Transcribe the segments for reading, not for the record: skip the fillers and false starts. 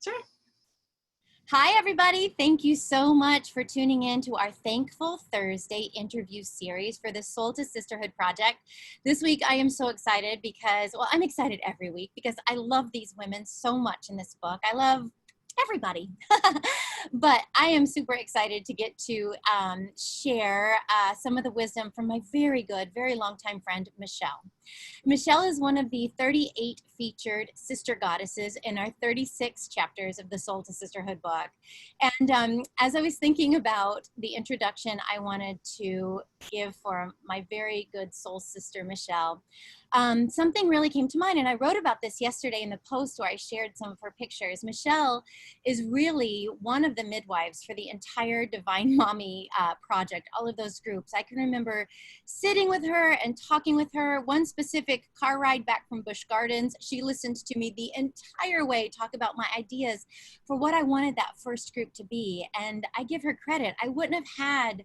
Sure. Hi, everybody. Thank you so much for tuning in to our Thankful Thursday interview series for the Soul to Sisterhood project. This week, I am so excited because, well, I'm excited every week because I love these women so much in this book. I love everybody. But I am super excited to get to share some of the wisdom from my very good, very longtime friend, Michelle. Michelle is one of the 38 featured sister goddesses in our 36 chapters of the Soul to Sisterhood book. And as I was thinking about the introduction I wanted to give for my very good soul sister, Michelle, something really came to mind. And I wrote about this yesterday in the post where I shared some of her pictures. Michelle is really one of the midwives for the entire Divine Mommy project, all of those groups. I can remember sitting with her and talking with her. One specific car ride back from Busch Gardens, she listened to me the entire way talk about my ideas for what I wanted that first group to be. And I give her credit. I wouldn't have had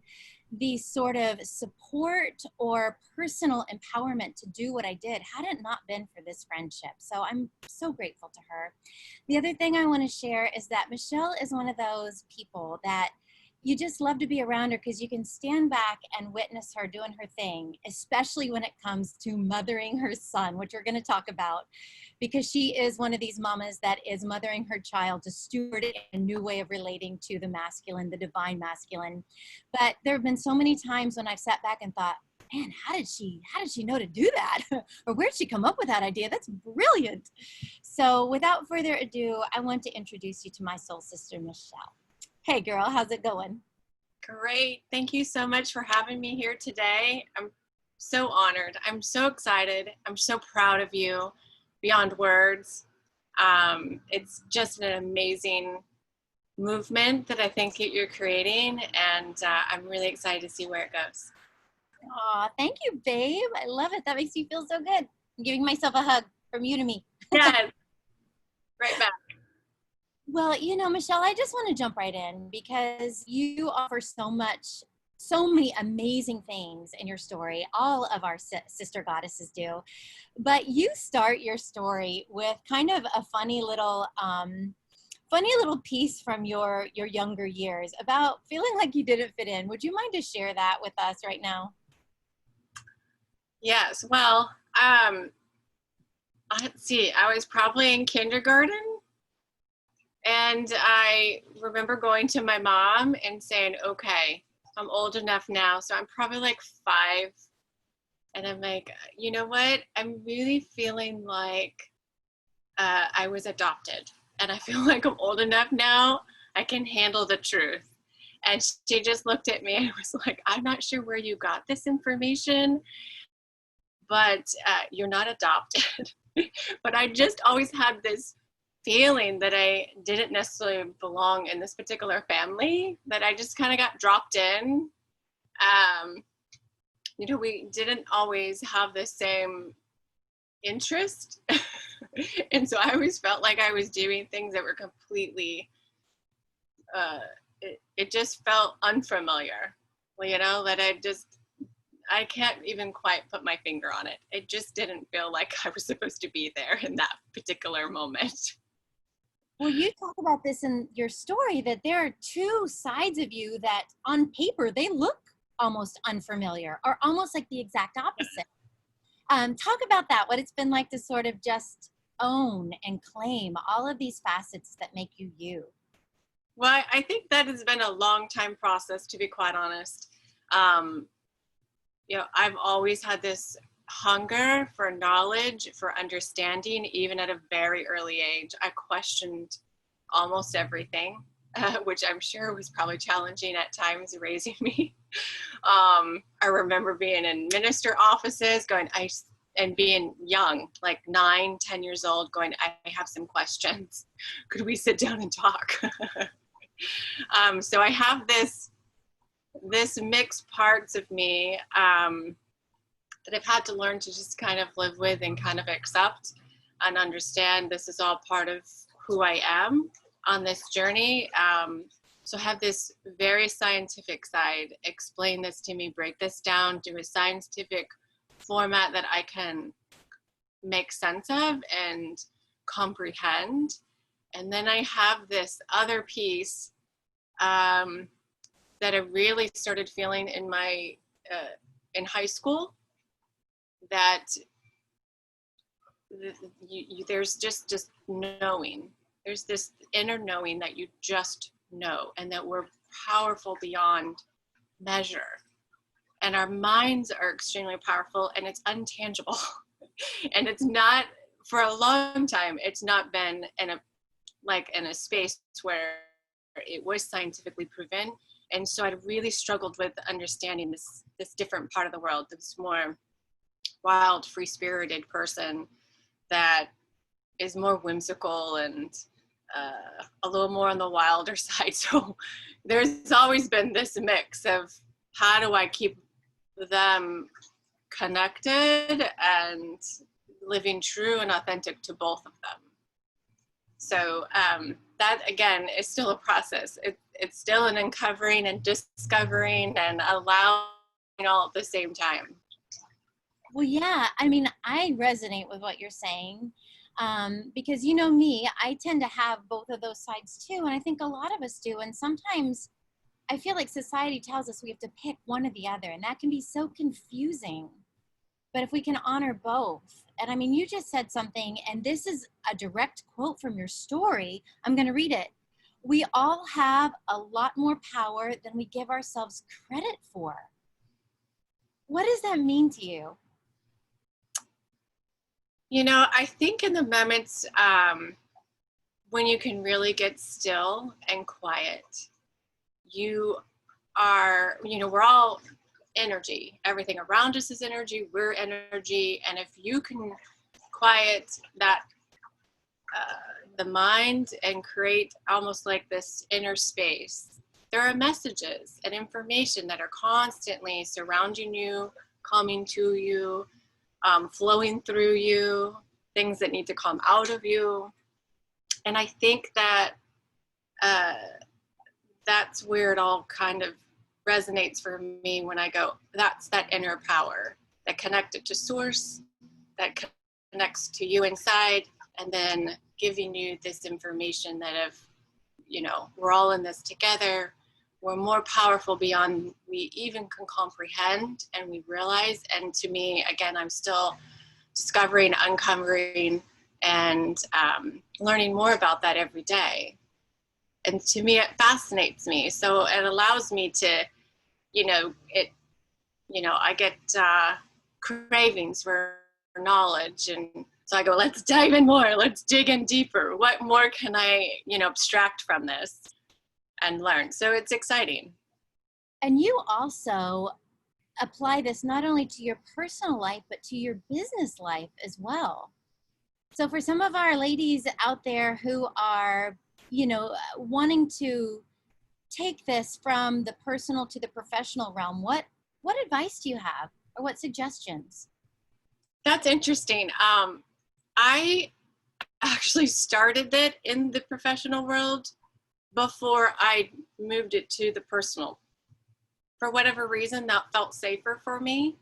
the sort of support or personal empowerment to do what I did had it not been for this friendship. So I'm so grateful to her. The other thing I want to share is that Michelle is one of those people that you just love to be around her because you can stand back and witness her doing her thing, especially when it comes to mothering her son, which we're going to talk about, because she is one of these mamas that is mothering her child to steward a new way of relating to the masculine, the divine masculine. But there have been so many times when I've sat back and thought, man, how did she know to do that? Or where'd she come up with that idea? That's brilliant. So without further ado, I want to introduce you to my soul sister, Michelle. Hey girl, how's it going? Great. Thank you so much for having me here today. I'm so honored. I'm so excited. I'm so proud of you beyond words. It's just an amazing movement that I think that you're creating, and I'm really excited to see where it goes. Aw, thank you, babe. I love it. That makes me feel so good. I'm giving myself a hug from you to me. Yes, right back. Well, you know, Michelle, I just want to jump right in because you offer so many amazing things in your story. All of our sister goddesses do. But you start your story with kind of a funny little piece from your younger years about feeling like you didn't fit in. Would you mind to share that with us right now? Yes. Well, let's see. I was probably in kindergarten. And I remember going to my mom and saying, okay, I'm old enough now, so I'm probably like 5. And I'm like, you know what? I'm really feeling like I was adopted. And I feel like I'm old enough now, I can handle the truth. And she just looked at me and was like, I'm not sure where you got this information, but you're not adopted. But I just always had this feeling that I didn't necessarily belong in this particular family, that I just kind of got dropped in. We didn't always have the same interest. And so I always felt like I was doing things that were completely, it just felt unfamiliar, that I can't even quite put my finger on it. It just didn't feel like I was supposed to be there in that particular moment. Well, you talk about this in your story, that there are two sides of you that on paper, they look almost unfamiliar or almost like the exact opposite. Talk about that, what it's been like to sort of just own and claim all of these facets that make you you. Well, I think that has been a long time process, to be quite honest. I've always had this hunger for knowledge, for understanding, even at a very early age. I questioned almost everything, which I'm sure was probably challenging at times raising me. I remember being in minister offices and being young, like 9, 10 years old, going, I have some questions. Could we sit down and talk? So I have this mixed parts of me that I've had to learn to just kind of live with and kind of accept and understand this is all part of who I am on this journey. So have this very scientific side, explain this to me, break this down, do a scientific format that I can make sense of and comprehend. And then I have this other piece that I really started feeling in my in high school, that there's just knowing. There's this inner knowing that you just know, and that we're powerful beyond measure. And our minds are extremely powerful, and it's untangible. And it's not, for a long time, it's not been in a space where it was scientifically proven. And so I really struggled with understanding this different part of the world, this more wild, free-spirited person that is more whimsical and a little more on the wilder side. So there's always been this mix of, how do I keep them connected and living true and authentic to both of them? So that, again, is still a process. It's still an uncovering and discovering and allowing all at the same time. Well, yeah, I mean, I resonate with what you're saying, because you know me, I tend to have both of those sides too, and I think a lot of us do. And sometimes I feel like society tells us we have to pick one or the other, and that can be so confusing. But if we can honor both, and I mean, you just said something, and this is a direct quote from your story. I'm going to read it. We all have a lot more power than we give ourselves credit for. What does that mean to you? You know, I think in the moments when you can really get still and quiet, we're all energy. Everything around us is energy. We're energy. And if you can quiet that, the mind, and create almost like this inner space, there are messages and information that are constantly surrounding you, coming to you, flowing through you, things that need to come out of you. And I think that that's where it all kind of resonates for me, when I go, that's that inner power that connected to source, that connects to you inside, and then giving you this information that we're all in this together. We're more powerful beyond we even can comprehend and we realize. And to me, again, I'm still discovering, uncovering, and learning more about that every day. And to me, it fascinates me. So it allows me to, I get cravings for knowledge. And so I go, let's dive in more. Let's dig in deeper. What more can I, abstract from this and learn? So it's exciting. And you also apply this not only to your personal life, but to your business life as well. So for some of our ladies out there who are, wanting to take this from the personal to the professional realm, what advice do you have, or what suggestions? That's interesting. I actually started it in the professional world before I moved it to the personal. For whatever reason, that felt safer for me.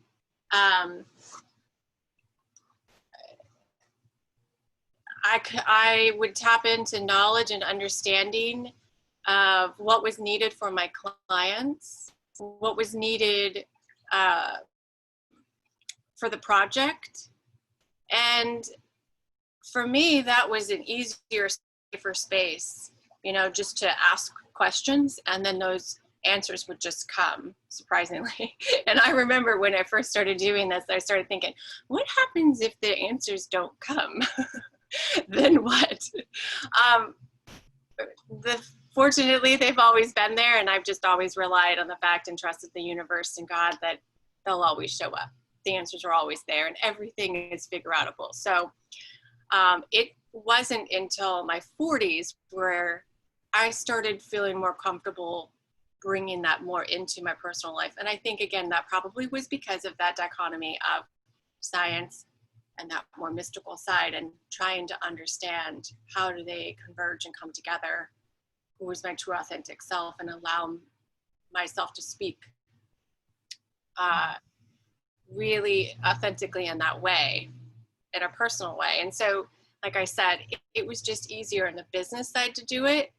I would tap into knowledge and understanding of what was needed for my clients, what was needed for the project. And for me, that was an easier, safer space, just to ask questions, and then those answers would just come, surprisingly. And I remember when I first started doing this, I started thinking, what happens if the answers don't come? Then what? Fortunately, they've always been there, and I've just always relied on the fact and trusted the universe and God that they'll always show up. The answers are always there, and everything is figure outable. So it wasn't until my 40s where I started feeling more comfortable bringing that more into my personal life. And I think, again, that probably was because of that dichotomy of science and that more mystical side, and trying to understand how do they converge and come together, who is my true authentic self, and allow myself to speak really authentically in that way, in a personal way. And so like I said, it was just easier on the business side to do it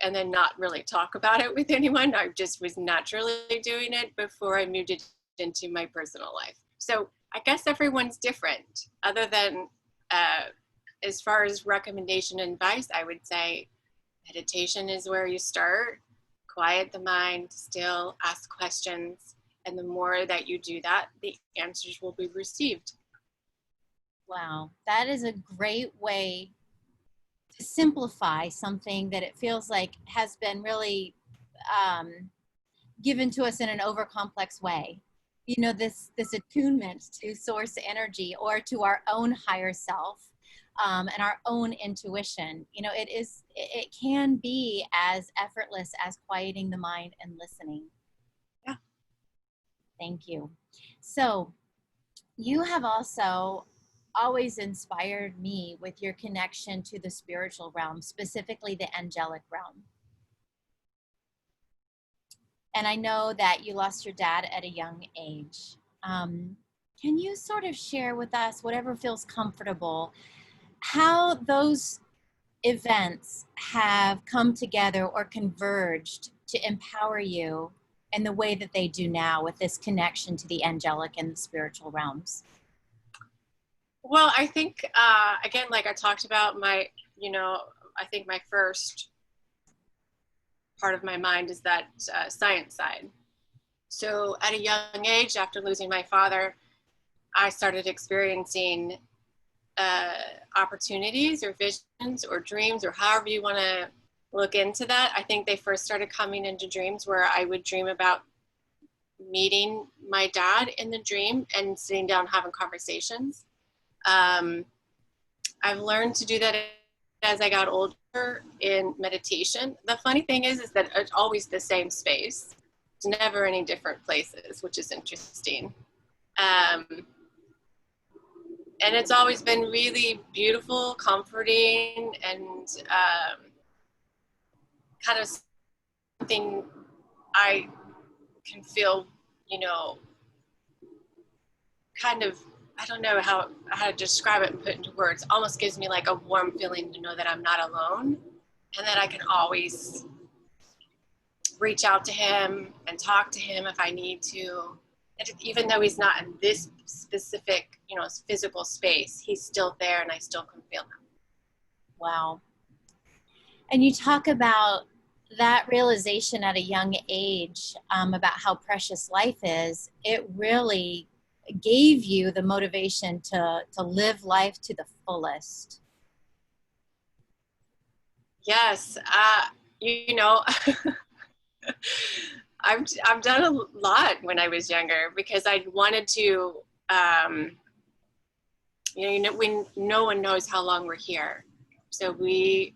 and then not really talk about it with anyone. I just was naturally doing it before I moved it into my personal life. So I guess everyone's different. Other than as far as recommendation and advice, I would say meditation is where you start. Quiet the mind, still ask questions. And the more that you do that, the answers will be received. Wow, that is a great way to simplify something that it feels like has been really given to us in an overcomplex way. You know, this attunement to source energy or to our own higher self, and our own intuition. You know, it can be as effortless as quieting the mind and listening. Yeah. Thank you. So you have also always inspired me with your connection to the spiritual realm, specifically the angelic realm. And I know that you lost your dad at a young age. Can you sort of share with us, whatever feels comfortable, how those events have come together or converged to empower you in the way that they do now with this connection to the angelic and the spiritual realms? Well, I think, again, like I talked about I think my first part of my mind is that science side. So at a young age, after losing my father, I started experiencing opportunities or visions or dreams, or however you want to look into that. I think they first started coming into dreams where I would dream about meeting my dad in the dream and sitting down having conversations. I've learned to do that as I got older in meditation. The funny thing is that it's always the same space. It's never any different places, which is interesting. And it's always been really beautiful, comforting, and kind of something I can feel, kind of, I don't know how to describe it and put into words. Almost gives me like a warm feeling to know that I'm not alone and that I can always reach out to him and talk to him if I need to. And even though he's not in this specific, physical space, he's still there and I still can feel him. Wow. And you talk about that realization at a young age, about how precious life is. It really gave you the motivation to live life to the fullest. Yes. I've done a lot when I was younger because I wanted to, when no one knows how long we're here. So we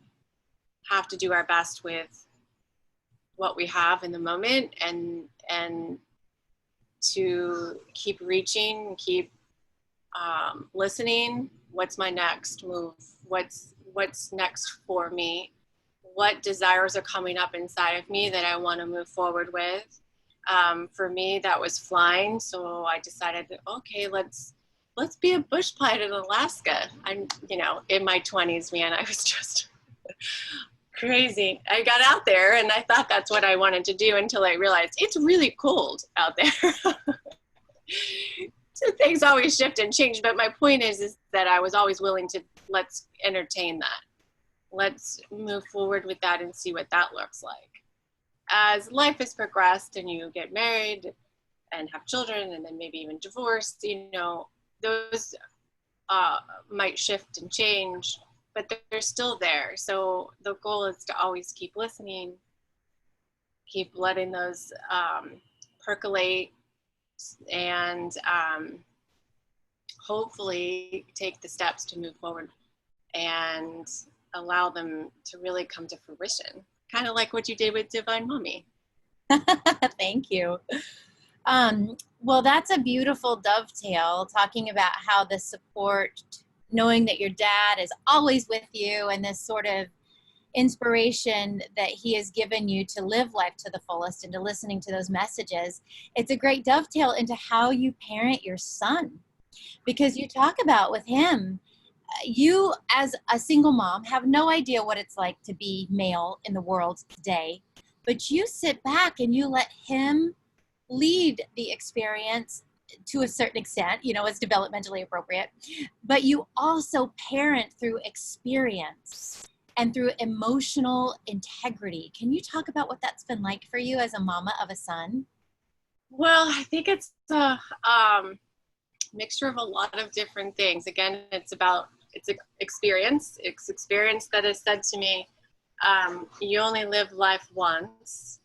have to do our best with what we have in the moment and to keep reaching, keep listening. What's my next move? What's next for me? What desires are coming up inside of me that I want to move forward with? For me, that was flying. So I decided, okay, let's be a bush pilot in Alaska. I'm, in my 20s, man, I was just crazy. I got out there and I thought that's what I wanted to do until I realized it's really cold out there. So things always shift and change. But my point is that I was always willing to let's entertain that. Let's move forward with that and see what that looks like. As life has progressed and you get married and have children and then maybe even divorced, those might shift and change, but they're still there. So the goal is to always keep listening, keep letting those percolate, and hopefully take the steps to move forward and allow them to really come to fruition. Kind of like what you did with Divine Mommy. Thank you. Well, that's a beautiful dovetail, talking about how the support, knowing that your dad is always with you, and this sort of inspiration that he has given you to live life to the fullest and to listening to those messages. It's a great dovetail into how you parent your son, because you talk about with him you as a single mom have no idea what it's like to be male in the world today, but you sit back and you let him lead the experience to a certain extent, it's developmentally appropriate, but you also parent through experience and through emotional integrity. Can you talk about what that's been like for you as a mama of a son? Well, I think it's a mixture of a lot of different things. Again, it's experience. It's experience that has said to me, you only live life once.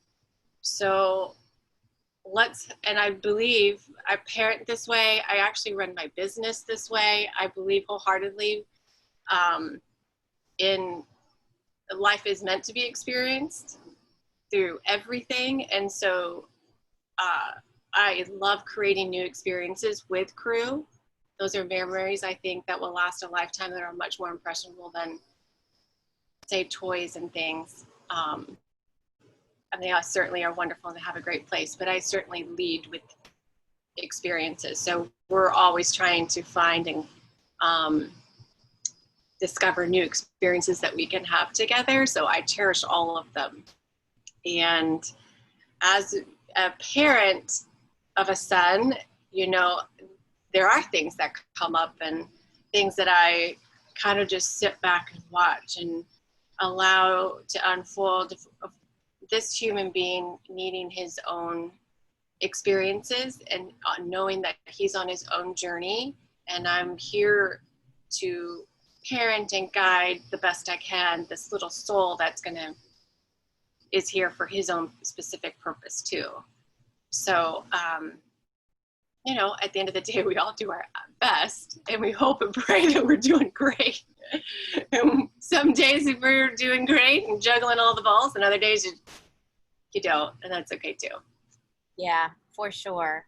So and I believe I parent this way. I actually run my business this way. I believe wholeheartedly in life is meant to be experienced through everything. And so I love creating new experiences with crew. Those are memories, I think, that will last a lifetime, that are much more impressionable than, say, toys and things. And they certainly are wonderful and they have a great place, but I certainly lead with experiences. So we're always trying to find and discover new experiences that we can have together. So I cherish all of them. And as a parent of a son, there are things that come up and things that I kind of just sit back and watch and allow to unfold. This human being needing his own experiences and knowing that he's on his own journey, and I'm here to parent and guide the best I can this little soul is here for his own specific purpose too. So at the end of the day, we all do our best and we hope and pray that we're doing great. And some days we're doing great and juggling all the balls, and other days you don't, and that's okay too. Yeah, for sure.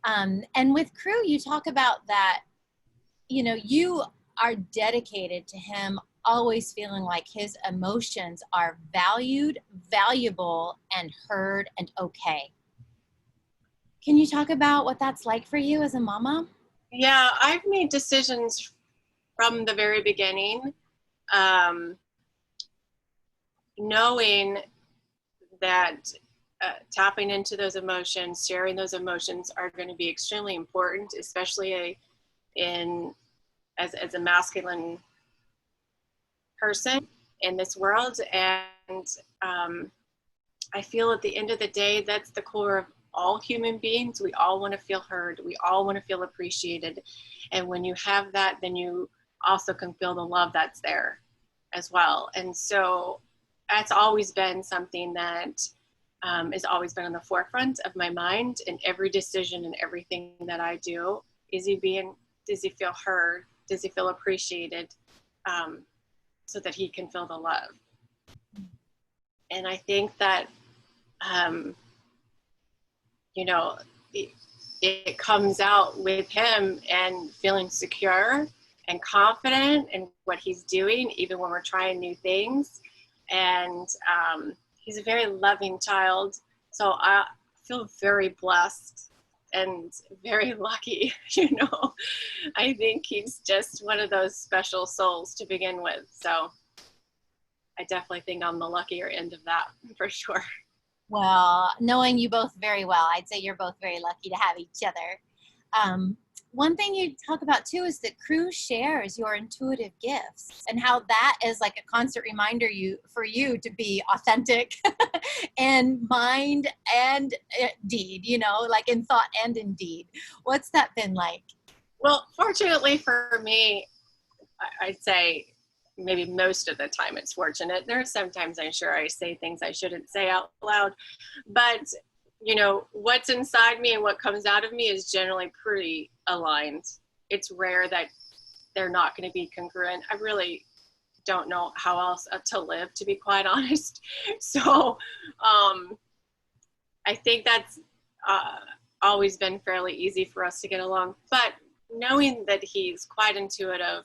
And with crew, you talk about that, you are dedicated to him always feeling like his emotions are valued, valuable, and heard and okay. Can you talk about what that's like for you as a mama? Yeah, I've made decisions from the very beginning, knowing that tapping into those emotions, sharing those emotions are going to be extremely important, especially as a masculine person in this world. And I feel at the end of the day, that's the core of all human beings. We all want to feel heard. We all want to feel appreciated. And when you have that, then you also can feel the love that's there as well. And so that's always been something that has always been on the forefront of my mind in every decision and everything that I do. Does he feel heard? Does he feel appreciated? So that he can feel the love. And I think that, it comes out with him and feeling secure and confident in what he's doing, even when we're trying new things. And he's a very loving child. So I feel very blessed and very lucky, I think he's just one of those special souls to begin with. So I definitely think I'm the luckier end of that for sure. Well, knowing you both very well, I'd say you're both very lucky to have each other. One thing you talk about too is that crew shares your intuitive gifts and how that is like a constant reminder for you to be authentic and mind and deed, like in thought and in deed. What's that been like? Well, fortunately for me, I'd say maybe most of the time it's fortunate. There's sometimes I'm sure I say things I shouldn't say out loud, but what's inside me and what comes out of me is generally pretty aligned. It's rare that they're not going to be congruent. I really don't know how else to live, to be quite honest. So I think that's always been fairly easy for us to get along, but knowing that he's quite intuitive,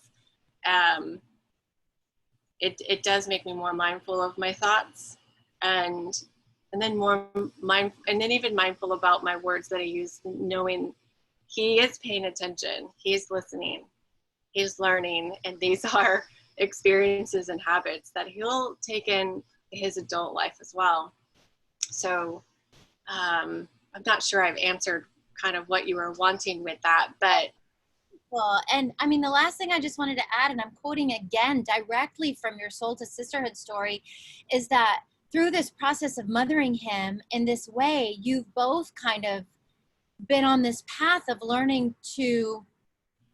it does make me more mindful of my thoughts and then even mindful about my words that I use, knowing he is paying attention, he's listening, he's learning, and these are experiences and habits that he'll take in his adult life as well. So I'm not sure I've answered kind of what you were wanting with that, but well, and I mean, the last thing I just wanted to add, and I'm quoting again directly from your Soul to Sisterhood story, is that through this process of mothering him in this way, you've both kind of been on this path of learning to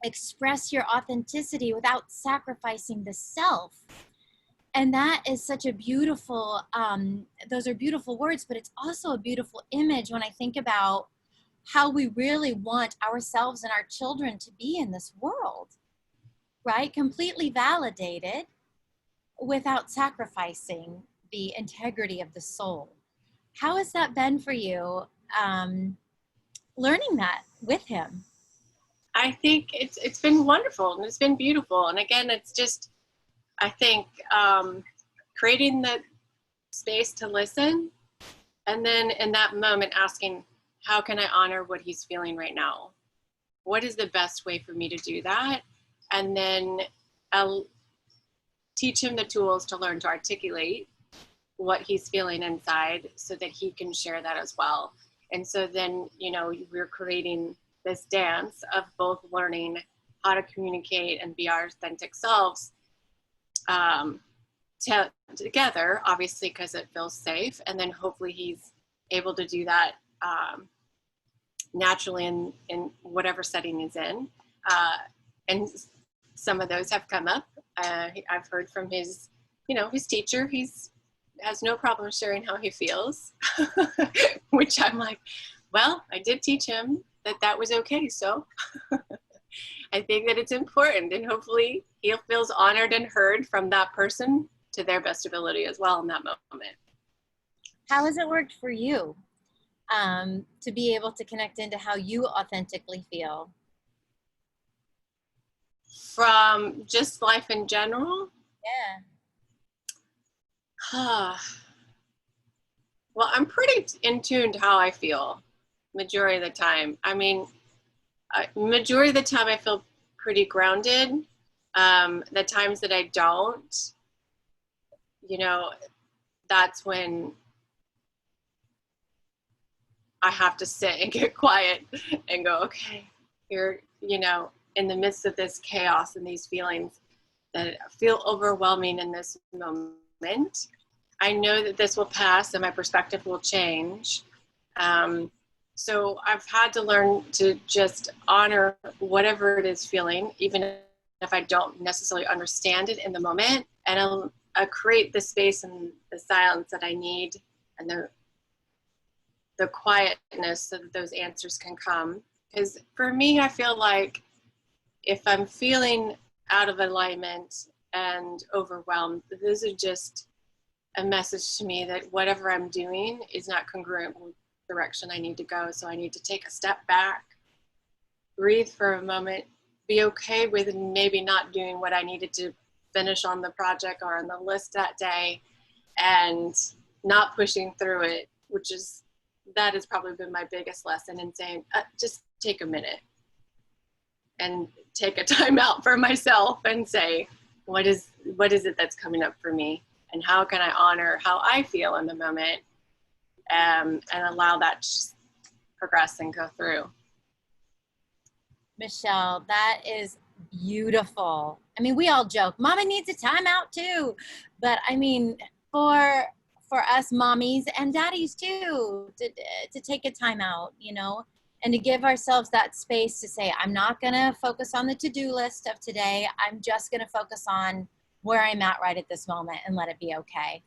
express your authenticity without sacrificing the self. And that is such a beautiful, those are beautiful words, but it's also a beautiful image when I think about how we really want ourselves and our children to be in this world, right? Completely validated without sacrificing the integrity of the soul. How has that been for you, learning that with him? I think it's been wonderful and it's been beautiful. And again, it's just, I think, creating the space to listen, and then in that moment asking, how can I honor what he's feeling right now? What is the best way for me to do that? And then I'll teach him the tools to learn to articulate what he's feeling inside so that he can share that as well. And so then, we're creating this dance of both learning how to communicate and be our authentic selves together, obviously, because it feels safe. And then hopefully he's able to do that naturally in whatever setting he's in. And some of those have come up. I've heard from his teacher. He's has no problem sharing how he feels, which I'm like, well, I did teach him that was okay. So I think that it's important, and hopefully he feels honored and heard from that person to their best ability as well in that moment. How has it worked for you, to be able to connect into how you authentically feel? From just life in general? Yeah. Well, I'm pretty in tune to how I feel majority of the time. I mean, majority of the time I feel pretty grounded. The times that I don't, that's when I have to sit and get quiet and go, okay, you're, in the midst of this chaos and these feelings that feel overwhelming in this moment, I know that this will pass and my perspective will change. So I've had to learn to just honor whatever it is feeling, even if I don't necessarily understand it in the moment, and I'll create the space and the silence that I need, and the quietness so that those answers can come. Because for me, I feel like if I'm feeling out of alignment and overwhelmed, those are just a message to me that whatever I'm doing is not congruent with the direction I need to go. So I need to take a step back, breathe for a moment, be okay with maybe not doing what I needed to finish on the project or on the list that day, and not pushing through it, that has probably been my biggest lesson in saying, just take a minute and take a time out for myself and say, what is it that's coming up for me? And how can I honor how I feel in the moment, and allow that to just progress and go through. Michelle, that is beautiful. I mean, we all joke, Mama needs a timeout too. But I mean, for us mommies and daddies too, to take a timeout, and to give ourselves that space to say, I'm not going to focus on the to-do list of today. I'm just going to focus on where I'm at right at this moment and let it be okay.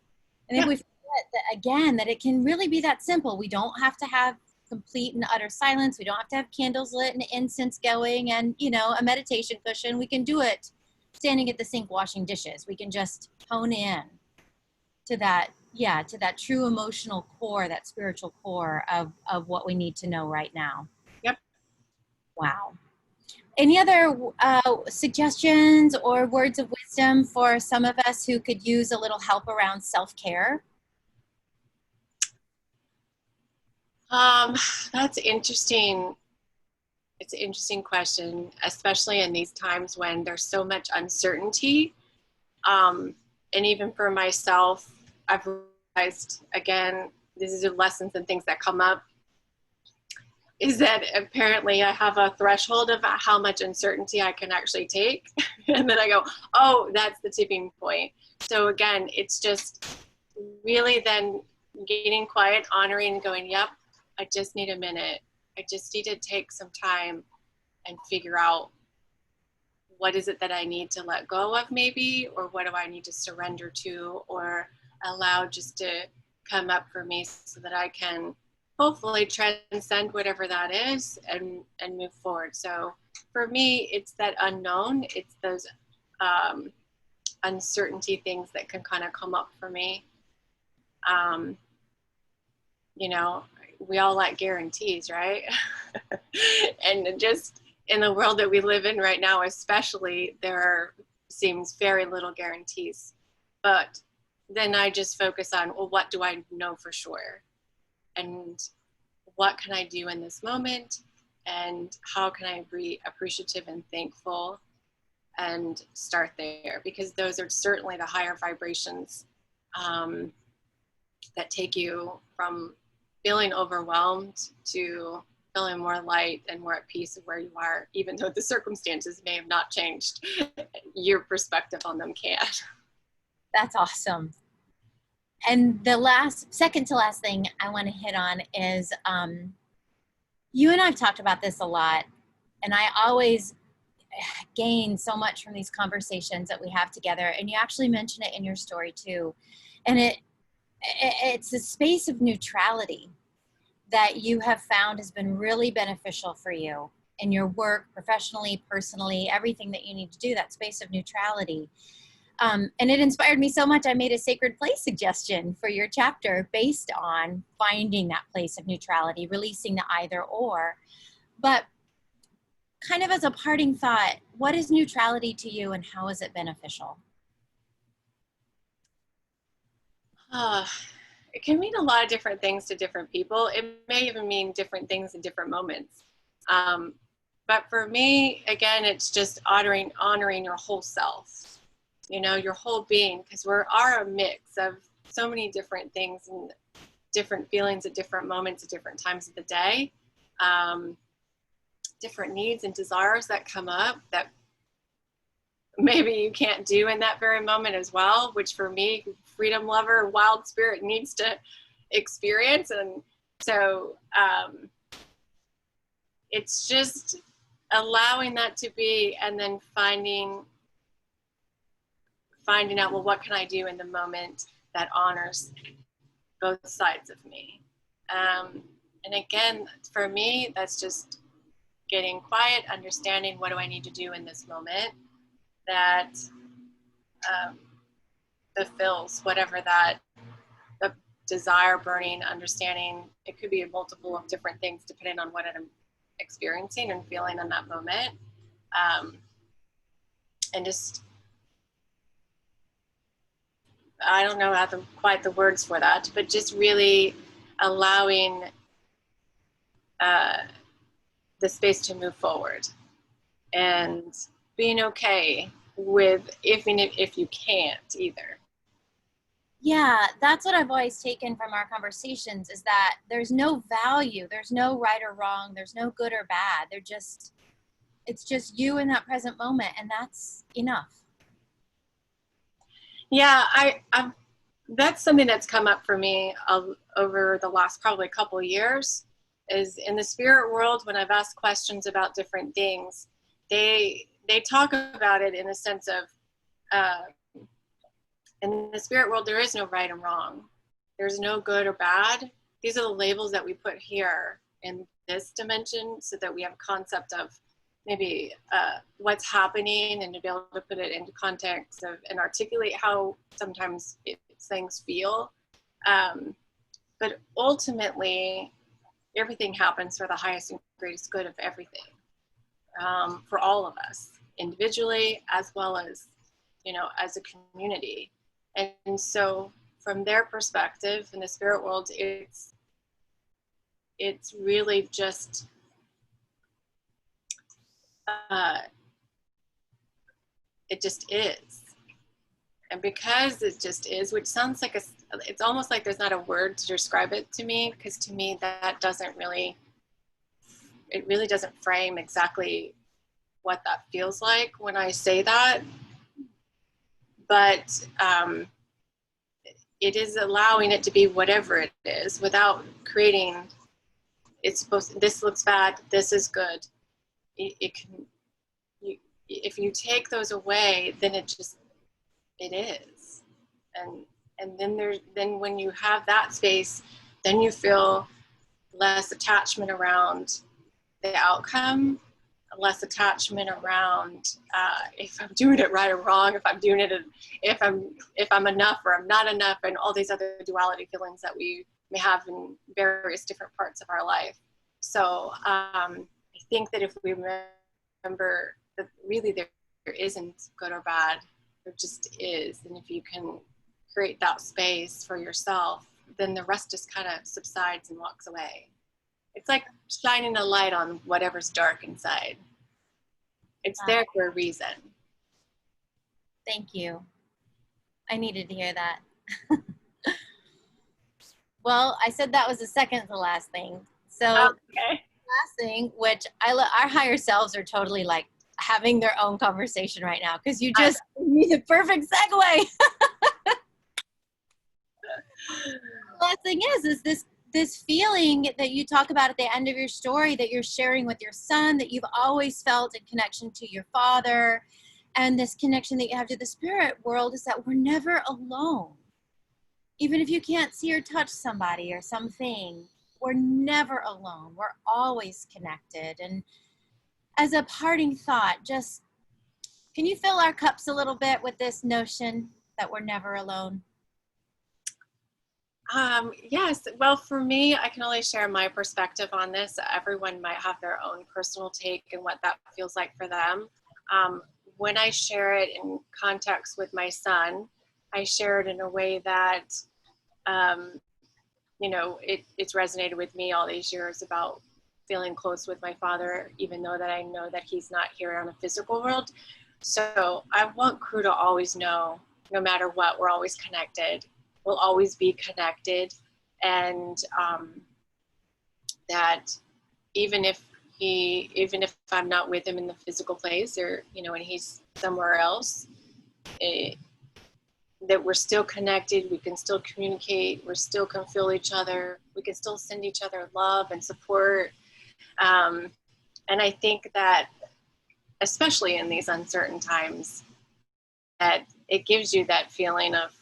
And if we forget that, again, that it can really be that simple. We don't have to have complete and utter silence. We don't have to have candles lit and incense going and, a meditation cushion. We can do it standing at the sink washing dishes. We can just hone in to that, to that true emotional core, that spiritual core of what we need to know right now. Yep. Wow. Any other suggestions or words of wisdom for some of us who could use a little help around self-care? That's interesting. It's an interesting question, especially in these times when there's so much uncertainty. And even for myself, I've realized, again, these are lessons and things that come up, is that apparently I have a threshold of how much uncertainty I can actually take. And then I go, oh, that's the tipping point. So again, it's just really then getting quiet, honoring, and going, yep, I just need a minute. I just need to take some time and figure out what is it that I need to let go of maybe, or what do I need to surrender to or allow just to come up for me so that I can hopefully transcend whatever that is and move forward. So for me, it's that unknown. It's those uncertainty things that can kind of come up for me. You know, we all like guarantees, right? And just in the world that we live in right now, especially, seems very little guarantees. But then I just focus on, well, what do I know for sure? And what can I do in this moment? And how can I be appreciative and thankful and start there? Because those are certainly the higher vibrations that take you from feeling overwhelmed to feeling more light and more at peace of where you are, even though the circumstances may have not changed. Your perspective on them can. That's awesome. And the second to last thing I want to hit on is you and I've talked about this a lot, and I always gain so much from these conversations that we have together. And you actually mention it in your story too. And it's a space of neutrality that you have found has been really beneficial for you in your work, professionally, personally, everything that you need to do, that space of neutrality. And it inspired me so much, I made a sacred place suggestion for your chapter based on finding that place of neutrality, releasing the either or. But kind of as a parting thought, what is neutrality to you and how is it beneficial? It can mean a lot of different things to different people. It may even mean different things in different moments. But for me, again, it's just honoring your whole self, you know, your whole being, because we are a mix of so many different things and different feelings at different moments at different times of the day, different needs and desires that come up that maybe you can't do in that very moment as well, which for me, freedom lover, wild spirit, needs to experience. And so it's just allowing that to be, and then finding out, well, what can I do in the moment that honors both sides of me? And again, for me, that's just getting quiet, understanding what do I need to do in this moment that fulfills whatever that the desire, burning, understanding. It could be a multiple of different things depending on what I'm experiencing and feeling in that moment. And just, I don't know how quite the words for that, but just really allowing the space to move forward and being okay with even if you can't either. Yeah, that's what I've always taken from our conversations is that there's no value, there's no right or wrong, there's no good or bad. It's just you in that present moment, and that's enough. Yeah, that's something that's come up for me over the last probably couple of years, is in the spirit world, when I've asked questions about different things, they talk about it in a sense of, in the spirit world, there is no right and wrong. There's no good or bad. These are the labels that we put here in this dimension so that we have a concept of maybe what's happening and to be able to put it into context of and articulate how sometimes things feel. But ultimately, everything happens for the highest and greatest good of everything, for all of us, individually as well as, you know, as a community. And so from their perspective in the spirit world, it's really just it just is. And because it just is, which sounds like it's almost like there's not a word to describe it to me, because to me that doesn't really, it really doesn't frame exactly what that feels like when I say that. But it is allowing it to be whatever it is without creating, it's supposed to, this looks bad, this is good. It can, if you take those away, then it is. And then when you have that space, then you feel less attachment around the outcome, less attachment around if I'm doing it right or wrong, if I'm doing it, if I'm enough or I'm not enough, and all these other duality feelings that we may have in various different parts of our life. So I think that if we remember that really there isn't good or bad, there just is, and if you can create that space for yourself, then the rest just kind of subsides and walks away. It's like shining a light on whatever's dark inside. It's there for a reason. Thank you. I needed to hear that. Well, I said that was the second to last thing. So okay. Last thing, which our higher selves are totally like having their own conversation right now, because you just need a perfect segue. Last thing is this feeling that you talk about at the end of your story that you're sharing with your son, that you've always felt in connection to your father, and this connection that you have to the spirit world, is that we're never alone. Even if you can't see or touch somebody or something, we're never alone. We're always connected. And as a parting thought, just can you fill our cups a little bit with this notion that we're never alone? Yes. Well, for me, I can only share my perspective on this. Everyone might have their own personal take and what that feels like for them. When I share it in context with my son, I share it in a way that, it's resonated with me all these years about feeling close with my father, even though that I know that he's not here on a physical world. So I want crew to always know, no matter what, we're always connected. We'll always be connected. And that even if I'm not with him in the physical place, or, and he's somewhere else, that we're still connected, we can still communicate, we still can feel each other, we can still send each other love and support. And I think that, especially in these uncertain times, that it gives you that feeling of,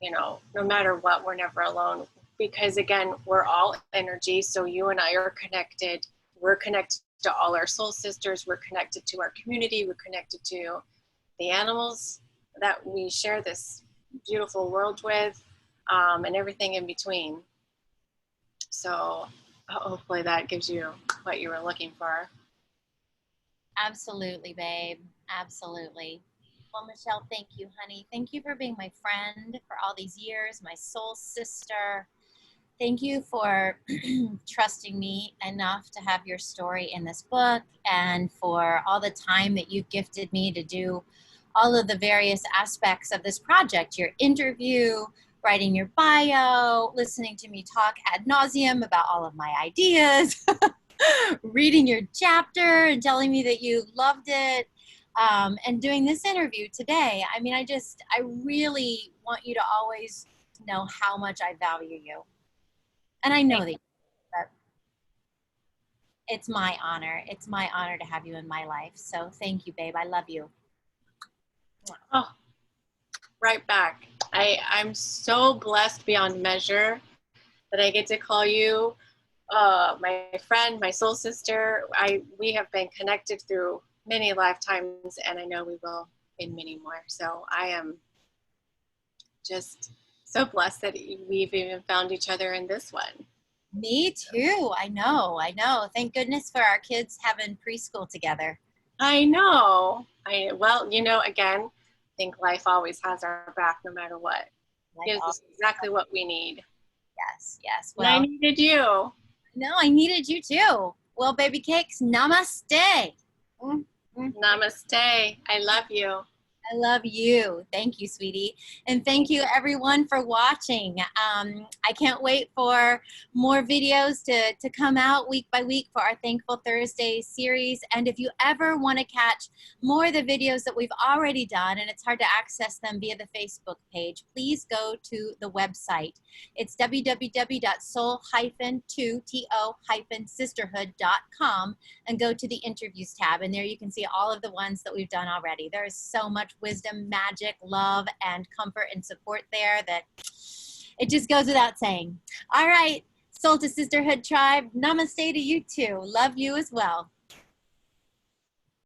no matter what, we're never alone. Because again, we're all energy. So you and I are connected. We're connected to all our soul sisters. We're connected to our community. We're connected to the animals that we share this beautiful world with, and everything in between. So hopefully that gives you what you were looking for. Absolutely, babe. Absolutely. Well, Michelle, thank you, honey. Thank you for being my friend for all these years, my soul sister. Thank you for trusting me enough to have your story in this book, and for all the time that you've gifted me to do all of the various aspects of this project, your interview, writing your bio, listening to me talk ad nauseum about all of my ideas, reading your chapter and telling me that you loved it, and doing this interview today. I mean, I really want you to always know how much I value you. And I know that it's my honor. It's my honor to have you in my life. So thank you, babe. I love you. Oh, right back. I'm so blessed beyond measure that I get to call you my friend, my soul sister. We have been connected through many lifetimes, and I know we will in many more. So I am just so blessed that we've even found each other in this one. Me too. I know. Thank goodness for our kids having preschool together. I know. Well, again, I think life always has our back no matter what. Gives us exactly what we need. Yes. Well, and I needed you. No, I needed you too. Well, baby cakes, namaste. Namaste. I love you. I love you. Thank you, sweetie. And thank you everyone for watching. I can't wait for more videos to come out week by week for our Thankful Thursday series. And if you ever want to catch more of the videos that we've already done and it's hard to access them via the Facebook page, please go to the website. It's www.soul-sisterhood.com and go to the interviews tab. And there you can see all of the ones that we've done already. There is so much wisdom, magic, love, and comfort and support there that it just goes without saying. All right, Soul to Sisterhood tribe, namaste to you too. Love you as well.